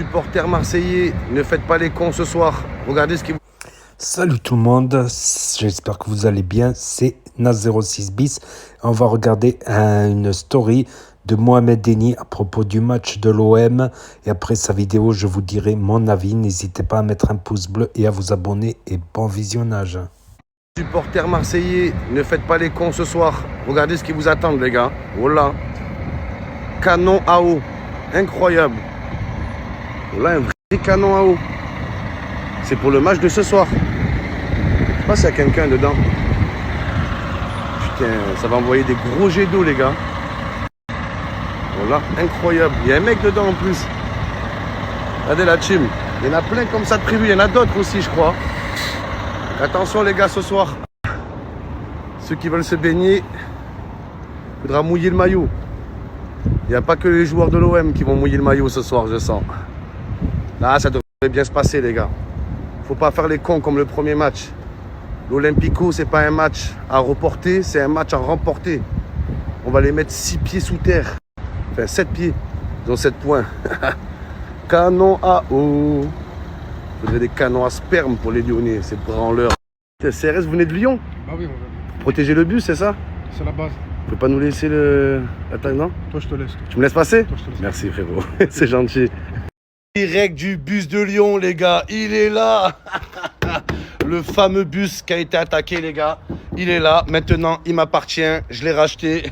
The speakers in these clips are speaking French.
Supporters marseillais, ne faites pas les cons ce soir. Regardez ce qui vous... Salut tout le monde, j'espère que vous allez bien, c'est Nas06 bis. On va regarder une story de Mohamed Denis à propos du match de l'OM. Et après sa vidéo, je vous dirai mon avis. N'hésitez pas à mettre un pouce bleu et à vous abonner. Et bon visionnage. Supporters marseillais, ne faites pas les cons ce soir. Regardez ce qui vous attend les gars. Voilà. Canon à eau. Incroyable. Voilà un vrai canon à eau. C'est pour le match de ce soir. Je sais pas s'il y a quelqu'un dedans. Putain, ça va envoyer des gros jets d'eau les gars. Voilà, incroyable. Il y a un mec dedans en plus. Regardez la team. Il y en a plein comme ça de prévu. Il y en a d'autres aussi je crois. Donc, attention les gars ce soir. Ceux qui veulent se baigner, il faudra mouiller le maillot. Il n'y a pas que les joueurs de l'OM qui vont mouiller le maillot ce soir, je sens. Là, ça devrait bien se passer les gars. Faut pas faire les cons comme le premier match. L'Olympico, c'est pas un match à reporter, c'est un match à remporter. On va les mettre 6 pieds sous terre. Enfin, 7 pieds. Ils ont 7 points. Canon à eau. Il faudrait des canons à sperme pour les Lyonnais, ces branleurs. CRS, vous venez de Lyon? Ah oui, on va. Protéger le bus, c'est ça? C'est la base. Vous pouvez pas nous laisser la taille, non? Toi, je te laisse. Tu me laisses passer? Toi, je te laisse. Merci frérot, c'est gentil. Direct du bus de Lyon, les gars, il est là. Le fameux bus qui a été attaqué, les gars, il est là. Maintenant, il m'appartient, je l'ai racheté.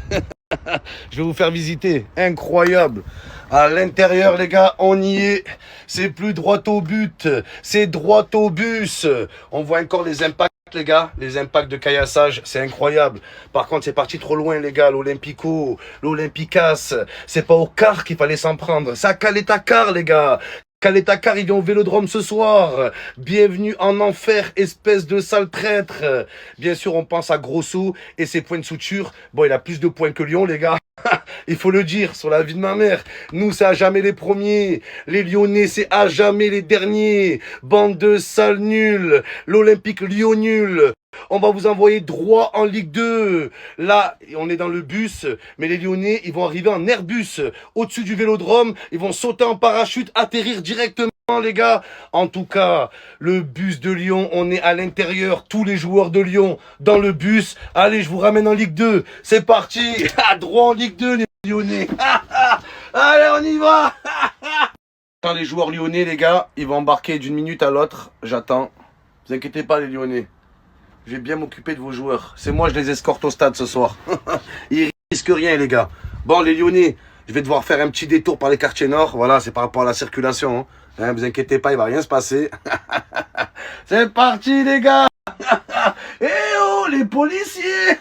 Je vais vous faire visiter, incroyable. À l'intérieur, les gars, on y est. C'est plus droit au but, c'est droit au bus. On voit encore les impacts, les gars, les impacts de caillassage, c'est incroyable. Par contre, c'est parti trop loin, les gars, l'Olympico, l'Olympicas. C'est pas au car qu'il fallait s'en prendre, c'est à Caleta-Car, les gars. Caleta-Car, il vient au Vélodrome ce soir. Bienvenue en enfer, espèce de sale traître. Bien sûr, on pense à Grosso et ses points de suture. Bon, il a plus de points que Lyon, les gars. Il faut le dire, sur la vie de ma mère. Nous, c'est à jamais les premiers. Les Lyonnais, c'est à jamais les derniers. Bande de sales nuls. L'Olympique Lyon nul. On va vous envoyer droit en Ligue 2. Là, on est dans le bus, mais les Lyonnais, ils vont arriver en Airbus. Au-dessus du Vélodrome, ils vont sauter en parachute, atterrir directement, les gars. En tout cas, le bus de Lyon, on est à l'intérieur. Tous les joueurs de Lyon dans le bus. Allez, je vous ramène en Ligue 2. C'est parti. Droit en Ligue 2, les Lyonnais. Allez, on y va. Quand les joueurs lyonnais, les gars, ils vont embarquer d'une minute à l'autre. J'attends. Vous inquiétez pas, les Lyonnais. Je vais bien m'occuper de vos joueurs. C'est moi, je les escorte au stade ce soir. Ils risquent rien, les gars. Bon, les Lyonnais, je vais devoir faire un petit détour par les quartiers nord. Voilà, c'est par rapport à la circulation. Hein, vous inquiétez pas, il va rien se passer. C'est parti, les gars. Eh oh, les policiers.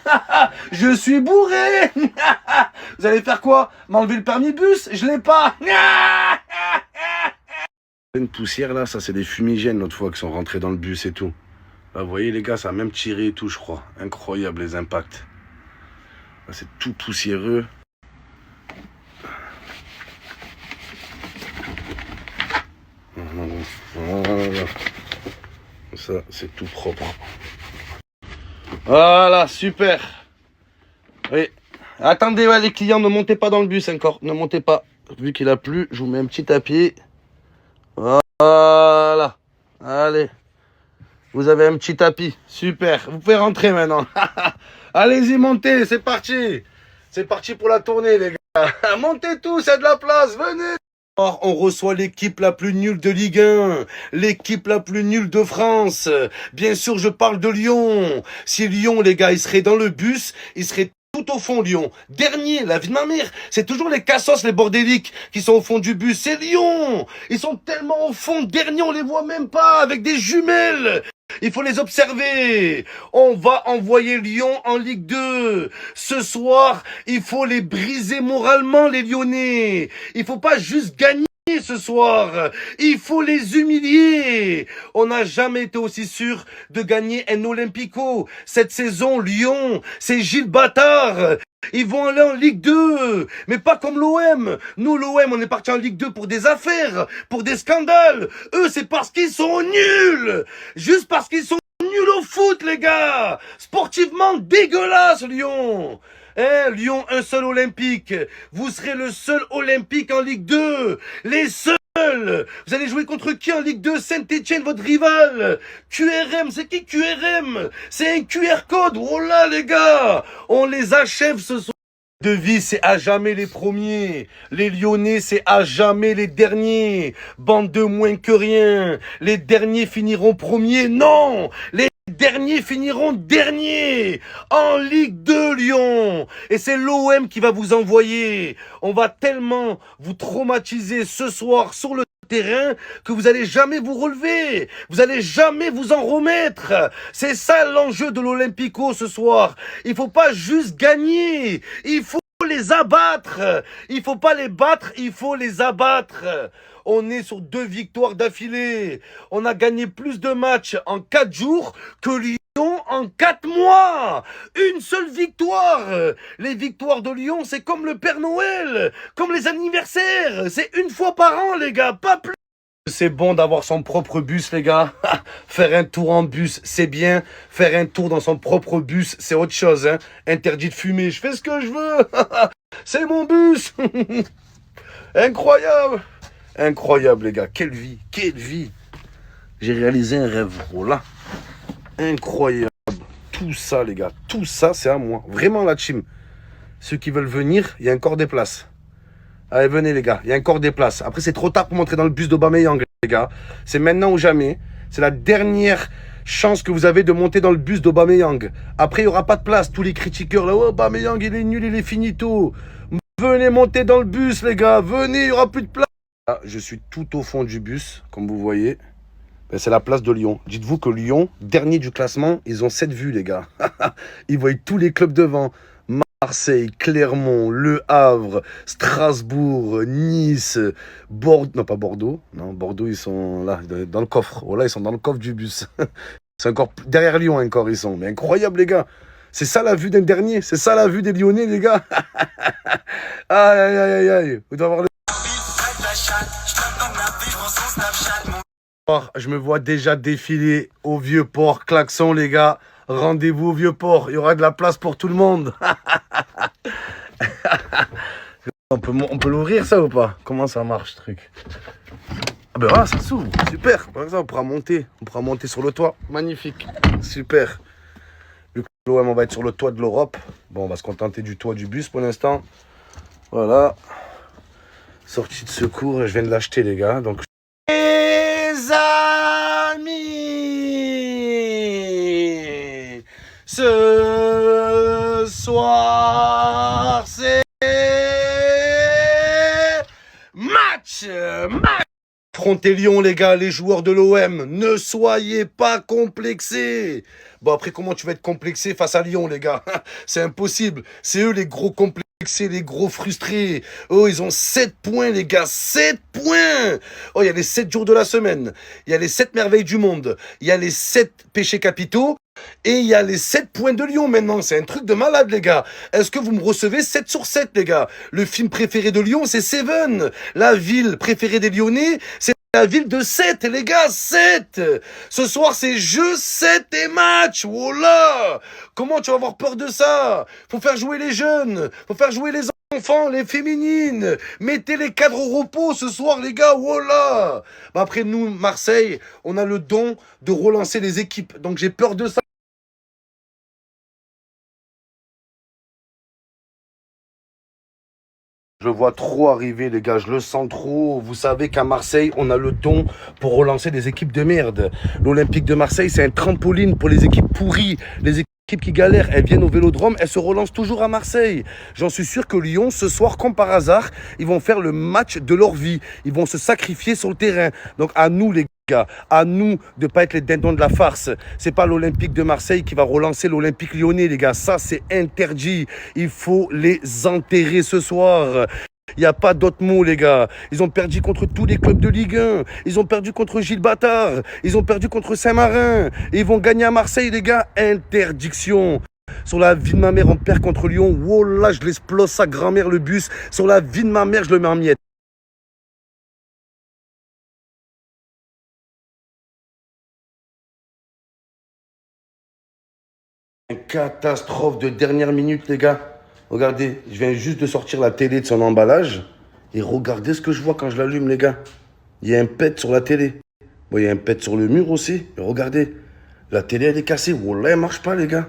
Je suis bourré. Vous allez faire quoi? M'enlever le permis bus? Je l'ai pas. Une poussière, là, ça, c'est des fumigènes, l'autre fois, qui sont rentrés dans le bus et tout. Là, vous voyez les gars, ça a même tiré et tout, je crois. Incroyable les impacts. Là, c'est tout poussiéreux. Voilà. Ça, c'est tout propre. Voilà, super. Oui. Attendez, ouais, les clients, ne montez pas dans le bus encore. Ne montez pas. Vu qu'il a plu, je vous mets un petit tapis. Voilà. Allez. Vous avez un petit tapis. Super. Vous pouvez rentrer maintenant. Allez-y, montez. C'est parti. C'est parti pour la tournée, les gars. Montez tous, il y a de la place. Venez. On reçoit l'équipe la plus nulle de Ligue 1. L'équipe la plus nulle de France. Bien sûr, je parle de Lyon. Si Lyon, les gars, ils seraient dans le bus, ils seraient tout au fond, Lyon. Dernier, la vie de ma mère. C'est toujours les cassos, les bordéliques qui sont au fond du bus. C'est Lyon. Ils sont tellement au fond. Dernier, on les voit même pas avec des jumelles. Il faut les observer. On va envoyer Lyon en Ligue 2. Ce soir, il faut les briser moralement, les Lyonnais. Il faut pas juste gagner ce soir. Il faut les humilier. On n'a jamais été aussi sûr de gagner un Olympico. Cette saison, Lyon, c'est Gilles Bâtard. Ils vont aller en Ligue 2, mais pas comme l'OM. Nous, l'OM, on est parti en Ligue 2 pour des affaires, pour des scandales. Eux, c'est parce qu'ils sont nuls. Juste parce qu'ils sont nuls au foot, les gars. Sportivement dégueulasse, Lyon. Lyon, un seul olympique. Vous serez le seul olympique en Ligue 2. Les seuls. Vous allez jouer contre qui en Ligue 2? Saint-Etienne, votre rival. QRM, c'est qui QRM? C'est un QR code. Oh là, les gars, on les achève ce soir. Devise, c'est à jamais les premiers. Les Lyonnais, c'est à jamais les derniers. Bande de moins que rien. Les derniers finiront premiers. Non, les derniers finiront derniers en Ligue 2 Lyon. Et c'est l'OM qui va vous envoyer. On va tellement vous traumatiser ce soir sur le terrain que vous allez jamais vous relever. Vous allez jamais vous en remettre. C'est ça l'enjeu de l'Olympico ce soir. Il faut pas juste gagner. Il faut les abattre. Il faut pas les battre, il faut les abattre. On est sur 2 victoires d'affilée. On a gagné plus de matchs en 4 jours que Lyon en 4 mois. Une seule victoire. Les victoires de Lyon, c'est comme le Père Noël, comme les anniversaires. C'est une fois par an, les gars, pas plus. C'est bon d'avoir son propre bus, les gars. Faire un tour en bus, c'est bien. Faire un tour dans son propre bus, c'est autre chose. Hein. Interdit de fumer, je fais ce que je veux. C'est mon bus. Incroyable. Incroyable, les gars. Quelle vie, quelle vie. J'ai réalisé un rêve. Voilà. Incroyable. Tout ça, les gars. Tout ça, c'est à moi. Vraiment, la team. Ceux qui veulent venir, il y a encore des places. Allez, venez, les gars. Il y a encore des places. Après, c'est trop tard pour montrer dans le bus d'Aubameyang, les gars. C'est maintenant ou jamais. C'est la dernière chance que vous avez de monter dans le bus d'Aubameyang. Après, il n'y aura pas de place. Tous les critiqueurs, là, oh, Aubameyang, il est nul, il est finito. Venez monter dans le bus, les gars. Venez, il n'y aura plus de place. Là, je suis tout au fond du bus, comme vous voyez. Ben, c'est la place de Lyon. Dites-vous que Lyon, dernier du classement, ils ont 7 vues, les gars. Ils voient tous les clubs devant. Marseille, Clermont, Le Havre, Strasbourg, Nice, Bordeaux, non pas Bordeaux, non Bordeaux ils sont là, dans le coffre, voilà ils sont dans le coffre du bus, c'est encore derrière Lyon encore ils sont, mais incroyable les gars, c'est ça la vue d'un dernier, c'est ça la vue des Lyonnais les gars, aïe aïe aïe aïe, vous devez avoir le... Je me vois déjà défiler au Vieux-Port, klaxon les gars. Rendez-vous au Vieux-Port, il y aura de la place pour tout le monde. on peut l'ouvrir ça ou pas? Comment ça marche ce truc? Ah ben voilà, ça s'ouvre, super. Par exemple, on pourra monter sur le toit, magnifique, super. Vu que l'OM on va être sur le toit de l'Europe, bon on va se contenter du toit du bus pour l'instant. Voilà, sortie de secours, je viens de l'acheter les gars, donc... Les amis, ce soir, c'est match. Affrontez Lyon, les gars, les joueurs de l'OM. Ne soyez pas complexés. Bon, après, comment tu vas être complexé face à Lyon, les gars? C'est impossible. C'est eux les gros complexés, les gros frustrés. Oh, ils ont 7 points, les gars. 7 points. Oh, il y a les 7 jours de la semaine. Il y a les 7 merveilles du monde. Il y a les 7 péchés capitaux. Et il y a les 7 points de Lyon maintenant. C'est un truc de malade, les gars. Est-ce que vous me recevez 7 sur 7, les gars? Le film préféré de Lyon, c'est Seven. La ville préférée des Lyonnais, c'est la ville de 7, les gars. 7. Ce soir, c'est jeu 7 et match. Voilà. Comment tu vas avoir peur de ça? Faut faire jouer les jeunes. Faut faire jouer les enfants, les féminines. Mettez les cadres au repos ce soir, les gars. Voilà. Bah après, nous, Marseille, on a le don de relancer les équipes. Donc, j'ai peur de ça. Je le vois trop arriver, les gars, je le sens trop. Vous savez qu'à Marseille, on a le don pour relancer des équipes de merde. L'Olympique de Marseille, c'est un trampoline pour les équipes pourries. Les équipes qui galèrent, elles viennent au Vélodrome, elles se relancent toujours à Marseille. J'en suis sûr que Lyon, ce soir, comme par hasard, ils vont faire le match de leur vie. Ils vont se sacrifier sur le terrain. Donc à nous, les gars, à nous de pas être les dindons de la farce. C'est pas l'Olympique de Marseille qui va relancer l'Olympique lyonnais, les gars. Ça, c'est interdit. Il faut les enterrer ce soir. Il n'y a pas d'autre mot, les gars. Ils ont perdu contre tous les clubs de Ligue 1. Ils ont perdu contre Gilles Bâtard. Ils ont perdu contre Saint-Marin. Et ils vont gagner à Marseille, les gars. Interdiction. Sur la vie de ma mère, on perd contre Lyon. Oh là, je l'explose sa grand-mère, le bus. Sur la vie de ma mère, je le mets en miettes. Une catastrophe de dernière minute, les gars. Regardez, je viens juste de sortir la télé de son emballage. Et regardez ce que je vois quand je l'allume, les gars. Il y a un pet sur la télé. Bon, il y a un pet sur le mur aussi. Mais regardez, la télé, elle est cassée. Wallah, elle marche pas, les gars.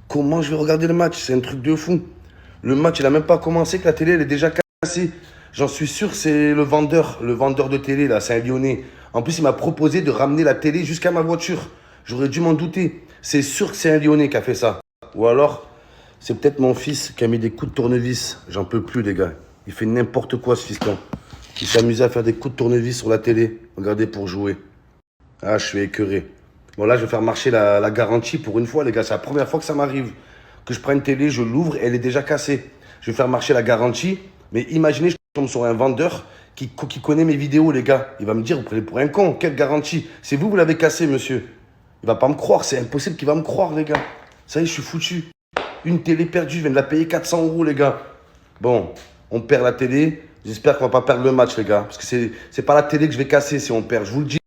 Comment je vais regarder le match? C'est un truc de fou. Le match, il a même pas commencé que la télé, elle est déjà cassée. J'en suis sûr, c'est le vendeur de télé, là, c'est un Lyonnais. En plus, il m'a proposé de ramener la télé jusqu'à ma voiture. J'aurais dû m'en douter. C'est sûr que c'est un Lyonnais qui a fait ça. Ou alors, c'est peut-être mon fils qui a mis des coups de tournevis. J'en peux plus, les gars. Il fait n'importe quoi, ce fiston. Il s'amusait à faire des coups de tournevis sur la télé. Regardez, pour jouer. Ah, je suis écœuré. Bon, là, je vais faire marcher la garantie pour une fois, les gars. C'est la première fois que ça m'arrive. Que je prends une télé, je l'ouvre, elle est déjà cassée. Je vais faire marcher la garantie. Mais imaginez, je tombe sur un vendeur qui connaît mes vidéos, les gars. Il va me dire, vous prenez pour un con. Quelle garantie? C'est vous l'avez cassé, monsieur. Il va pas me croire. C'est impossible qu'il va me croire, les gars. Ça y est, je suis foutu. Une télé perdue, je viens de la payer 400 €, les gars. Bon, on perd la télé. J'espère qu'on va pas perdre le match, les gars. Parce que c'est pas la télé que je vais casser si on perd. Je vous le dis.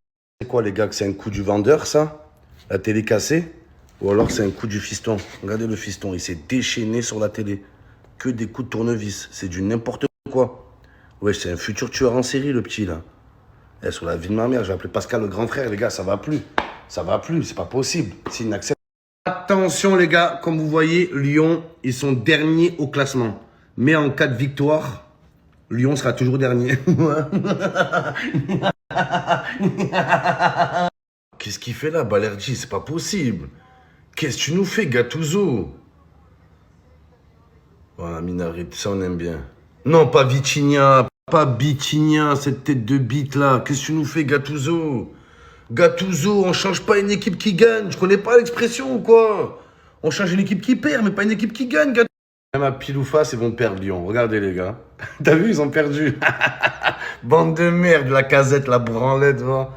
C'est quoi, les gars, que c'est un coup du vendeur, ça? La télé cassée? Ou alors c'est un coup du fiston? Regardez le fiston, il s'est déchaîné sur la télé. Que des coups de tournevis. C'est du n'importe quoi. Ouais, c'est un futur tueur en série, le petit, là. Eh, sur la vie de ma mère, je vais appeler Pascal le grand frère, les gars, ça va plus. Ça va plus, c'est pas possible. C'est inacceptable. Attention, les gars, comme vous voyez, Lyon, ils sont derniers au classement. Mais en cas de victoire, Lyon sera toujours dernier. Qu'est-ce qu'il fait là, Balerdi? C'est pas possible. Qu'est-ce que tu nous fais, Gattuso? Voilà, Minarit, ça on aime bien. Non, pas Vitinha, pas Bitinha, cette tête de bite là. Qu'est-ce que tu nous fais, Gattuso? Gattuso, on change pas une équipe qui gagne. Je connais pas l'expression ou quoi? On change une équipe qui perd, mais pas une équipe qui gagne, Gattuso. Même à pile ou face, ils vont perdre Lyon. Regardez, les gars. T'as vu, ils ont perdu. Bande de merde, la casette, la branlette, va.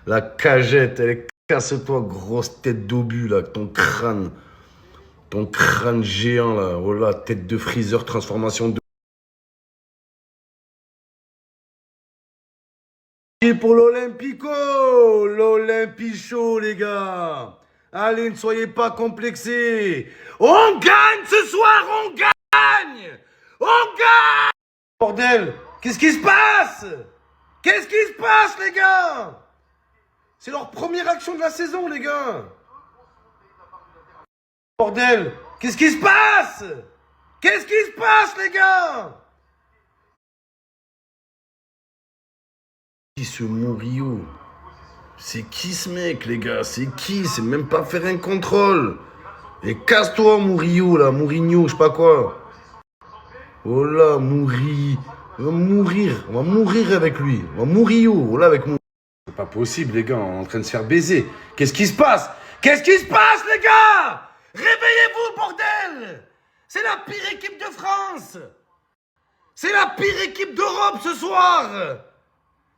La cagette, elle est casse-toi, grosse tête d'obus, là, ton crâne. Ton crâne géant, là. Voilà, tête de freezer, transformation de... Et pour l'Olympico, l'Olympicho, les gars. Allez, ne soyez pas complexés. On gagne ce soir, on gagne. On gagne. Bordel, qu'est-ce qui se passe? Qu'est-ce qui se passe, les gars? C'est leur première action de la saison, les gars. Bordel, qu'est-ce qui se passe? Qu'est-ce qui se passe, les gars? Qui ce Murillo? C'est qui ce mec, les gars? C'est qui? C'est même pas faire un contrôle. Et casse-toi, Murillo, là, Mourinho, je sais pas quoi. Oh là, Mouri. On va mourir. On va mourir avec lui. On va Murillo, oh là, avec Mouri. C'est pas possible, les gars, on est en train de se faire baiser. Qu'est-ce qui se passe? Qu'est-ce qui se passe, les gars? Réveillez-vous, bordel! C'est la pire équipe de France! C'est la pire équipe d'Europe ce soir!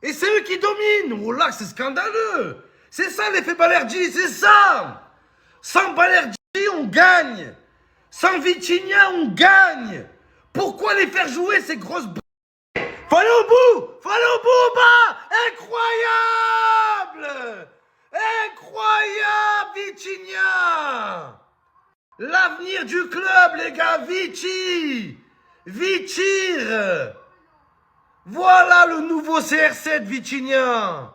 Et c'est eux qui dominent! Oh là, c'est scandaleux! C'est ça l'effet Balerdi, c'est ça! Sans Balerdi, on gagne! Sans Vitinha, on gagne! Pourquoi les faire jouer ces grosses b... Faut aller au bout! Faut aller au bout, bas! Incroyable! Incroyable, Vitinha! L'avenir du club, les gars, Vici! Vitir! Voilà le nouveau CR7, Vitinha!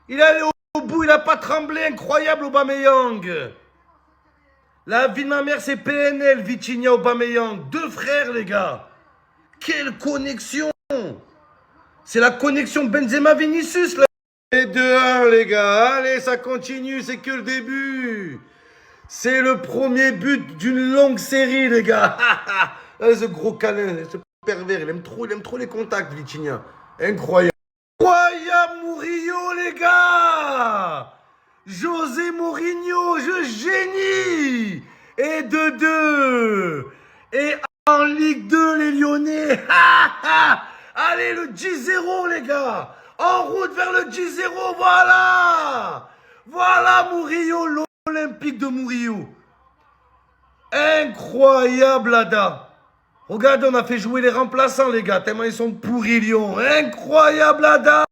Il est allé au bout, il n'a pas tremblé, incroyable, Aubameyang! La vie de ma mère, c'est PNL, Vitinha, Aubameyang. Deux frères, les gars! Quelle connexion! C'est la connexion Benzema-Vinicius, là! Et 2-1, les gars, allez, ça continue, c'est que le début! C'est le premier but d'une longue série, les gars. Ce gros câlin, ce pervers, il aime trop les contacts, Vitinha. Incroyable. Incroyable, Murillo, les gars. José Mourinho, je génie. Et 2-2. Et en Ligue 2, les Lyonnais. Allez, le 10-0, les gars. En route vers le 10-0, voilà. Voilà, Murillo, Olympique de Murillo. Incroyable, Ada. Regardez, on a fait jouer les remplaçants, les gars, tellement ils sont pourris, Lyon. Incroyable, Ada.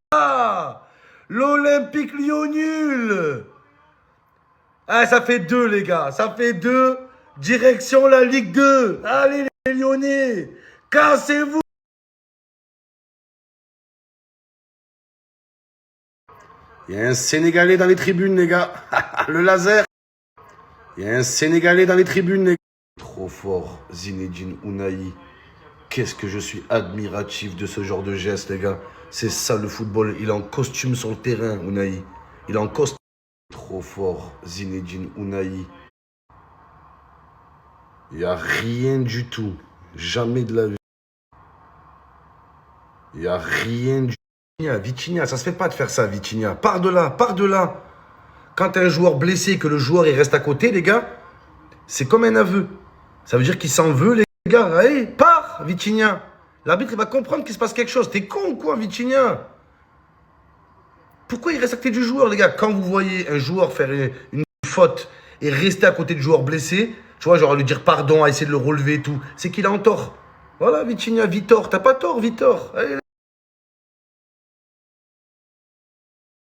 L'Olympique Lyon nul. Ah, ça fait 2, les gars. Ça fait 2. Direction la Ligue 2. Allez, les Lyonnais. Cassez-vous. Il y a un Sénégalais dans les tribunes, les gars. Le laser. Il y a un Sénégalais dans les tribunes, les gars. Trop fort, Zinedine Ounahi. Qu'est-ce que je suis admiratif de ce genre de geste, les gars. C'est ça le football. Il est en costume sur le terrain, Ounahi. Il est en costume. Trop fort, Zinedine Ounahi. Il n'y a rien du tout. Jamais de la vie. Il n'y a rien du tout. Vitinha, ça se fait pas de faire ça, Vitinha. Pars de là, pars de là. Quand t'as un joueur blessé et que le joueur il reste à côté, les gars, c'est comme un aveu. Ça veut dire qu'il s'en veut, les gars. Allez, pars, Vitinha. L'arbitre, il va comprendre qu'il se passe quelque chose. T'es con ou quoi, Vitinha? Pourquoi il reste à côté du joueur, les gars? Quand vous voyez un joueur faire une faute et rester à côté du joueur blessé, tu vois, genre lui dire pardon, à essayer de le relever et tout, c'est qu'il a en tort. Voilà, Vitinha, Vitor. T'as pas tort, Vitor. Allez.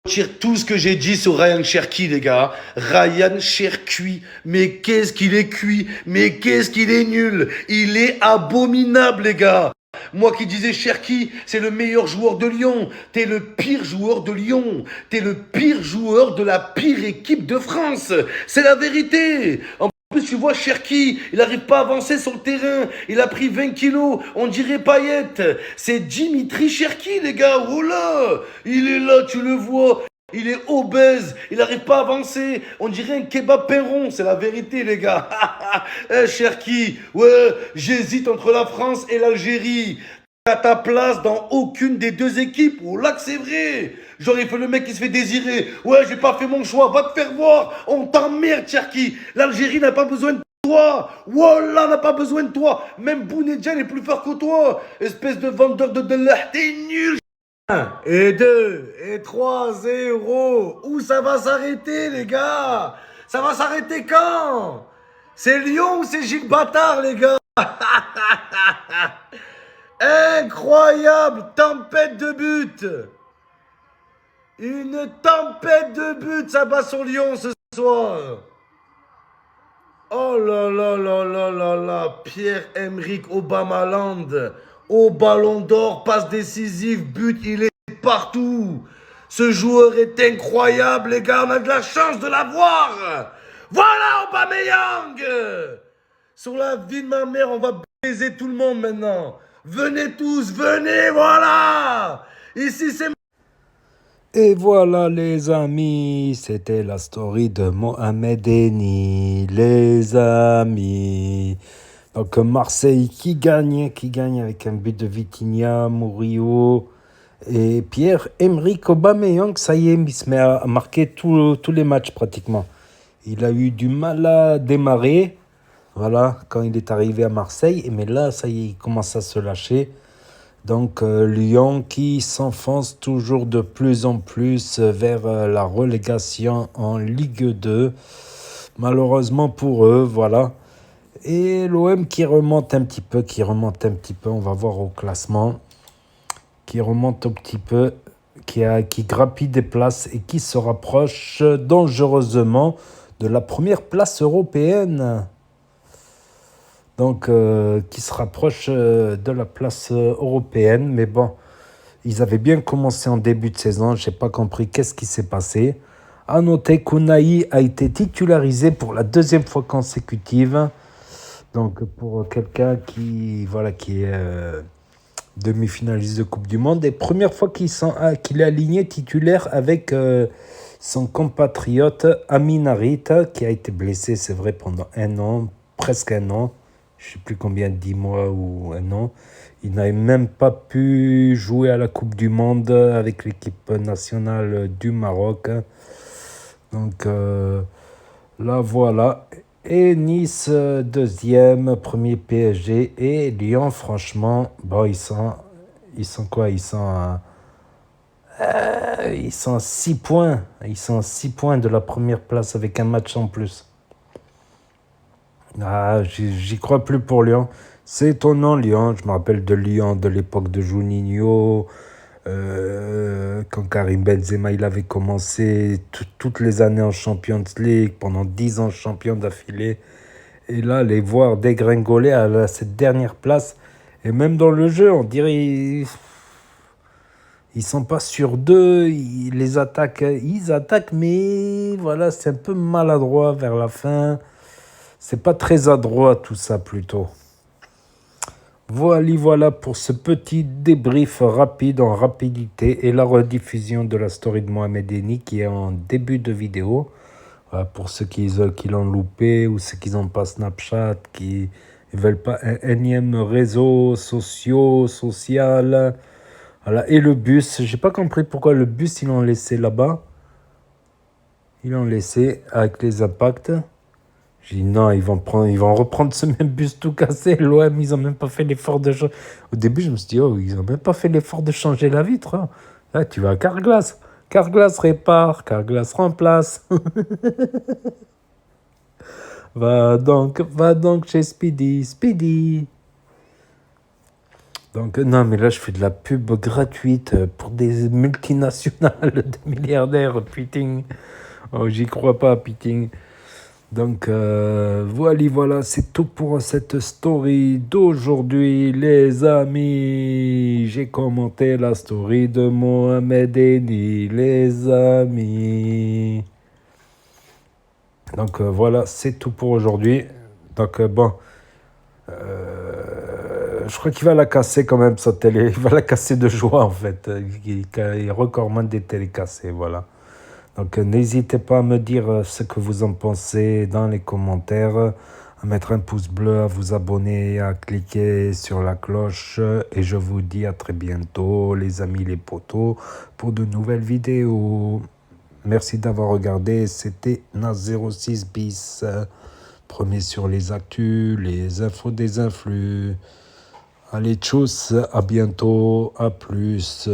Tire tout ce que j'ai dit sur Ryan Cherki, les gars. Ryan Cherki, mais qu'est-ce qu'il est cuit, mais qu'est-ce qu'il est nul. Il est abominable, les gars. Moi qui disais Cherki, c'est le meilleur joueur de Lyon. T'es le pire joueur de Lyon. T'es le pire joueur de la pire équipe de France. C'est la vérité. En plus, tu vois, Cherki, il n'arrive pas à avancer sur le terrain. Il a pris 20 kilos. On dirait Payet. C'est Dimitri Cherki, les gars. Oh là, il est là, tu le vois. Il est obèse, il n'arrive pas à avancer. On dirait un kebab perron, c'est la vérité, les gars. Cherki, ouais, j'hésite entre la France et l'Algérie. T'as ta place dans aucune des deux équipes. Oh là que c'est vrai. J'aurais fait le mec qui se fait désirer. Ouais, j'ai pas fait mon choix. Va te faire voir. On t'emmerde, Cherki. L'Algérie n'a pas besoin de toi. Wallah n'a pas besoin de toi. Même Bounedjah est plus fort que toi. Espèce de vendeur de delah. T'es nul. 1 et 2 et 3-0. Où ça va s'arrêter, les gars? Ça va s'arrêter quand? C'est Lyon ou c'est Gilles Bâtard, les gars? Incroyable tempête de but. Une tempête de but, ça bat sur Lyon ce soir. Oh là là là là là là. Pierre-Emerick Aubameyang au Ballon d'Or, passe décisive, but, il est partout. Ce joueur est incroyable, les gars, on a de la chance de l'avoir. Voilà Aubameyang. Sur la vie de ma mère, on va baiser tout le monde maintenant. Venez tous, venez, voilà. Ici, c'est... Et voilà les amis, c'était la story de Mohamed Eni, les amis. Donc Marseille qui gagne avec un but de Vitinha, Murillo et Pierre-Emerick Aubameyang. Ça y est, il se met à marquer tous les matchs pratiquement. Il a eu du mal à démarrer, voilà, quand il est arrivé à Marseille. Mais là, ça y est, il commence à se lâcher. Donc Lyon qui s'enfonce toujours de plus en plus vers la relégation en Ligue 2. Malheureusement pour eux, voilà. Et l'OM qui remonte un petit peu, on va voir au classement, qui remonte un petit peu, qui grappille des places et qui se rapproche dangereusement de la première place européenne. Donc, qui se rapproche de la place européenne. Mais bon, ils avaient bien commencé en début de saison. Je n'ai pas compris qu'est-ce qui s'est passé. À noter qu'Ounahi a été titularisé pour la deuxième fois consécutive. Donc, pour quelqu'un qui est demi-finaliste de Coupe du Monde. Et première fois qu'il est aligné titulaire avec son compatriote Amin Harit, qui a été blessé, c'est vrai, pendant un an, presque un an. Je ne sais plus combien, 10 mois ou un an. Il n'avait même pas pu jouer à la Coupe du Monde avec l'équipe nationale du Maroc. Donc là, voilà. Et Nice, deuxième, premier PSG. Et Lyon, franchement, bon, ils sont quoi? Ils sont à 6 points. Ils sont à 6 points de la première place avec un match en plus. Ah, j'y crois plus pour Lyon. C'est étonnant, Lyon. Je me rappelle de Lyon de l'époque de Juninho. Quand Karim Benzema il avait commencé toutes les années en Champions League, pendant 10 ans champion d'affilée. Et là, les voir dégringoler à cette dernière place. Et même dans le jeu, on dirait... Ils sont pas sur deux, ils attaquent, mais voilà, c'est un peu maladroit vers la fin. C'est pas très adroit tout ça plutôt. Voilà pour ce petit débrief rapide en rapidité et la rediffusion de la story de Mohamed Eni qui est en début de vidéo. Voilà, pour ceux qui l'ont loupé ou ceux qui n'ont pas Snapchat, qui ne veulent pas un énième réseau social. Voilà. Et le bus, j'ai pas compris pourquoi le bus ils l'ont laissé là-bas. Ils l'ont laissé avec les impacts. J'ai dit non, ils vont reprendre ce même bus tout cassé. L'OM, ils ont même pas fait l'effort de changer. Au début, je me suis dit, oh, ils ont même pas fait l'effort de changer la vitre. Hein. Là, tu vas à Carglass. Carglass répare, Carglass remplace. Va donc chez Speedy. Donc, non, mais là, je fais de la pub gratuite pour des multinationales de milliardaires, putain. Oh, j'y crois pas, putain. Donc, voilà, c'est tout pour cette story d'aujourd'hui, les amis. J'ai commenté la story de Mohamed Eni, les amis. Donc, voilà, c'est tout pour aujourd'hui. Donc, bon, je crois qu'il va la casser quand même, sa télé. Il va la casser de joie, en fait. Il recommande des télés cassées, voilà. Donc n'hésitez pas à me dire ce que vous en pensez dans les commentaires, à mettre un pouce bleu, à vous abonner, à cliquer sur la cloche. Et je vous dis à très bientôt, les amis, les potos, pour de nouvelles vidéos. Merci d'avoir regardé, c'était Nas06 bis. Premier sur les actus, les infos des influx. Allez, tchuss, à bientôt, à plus.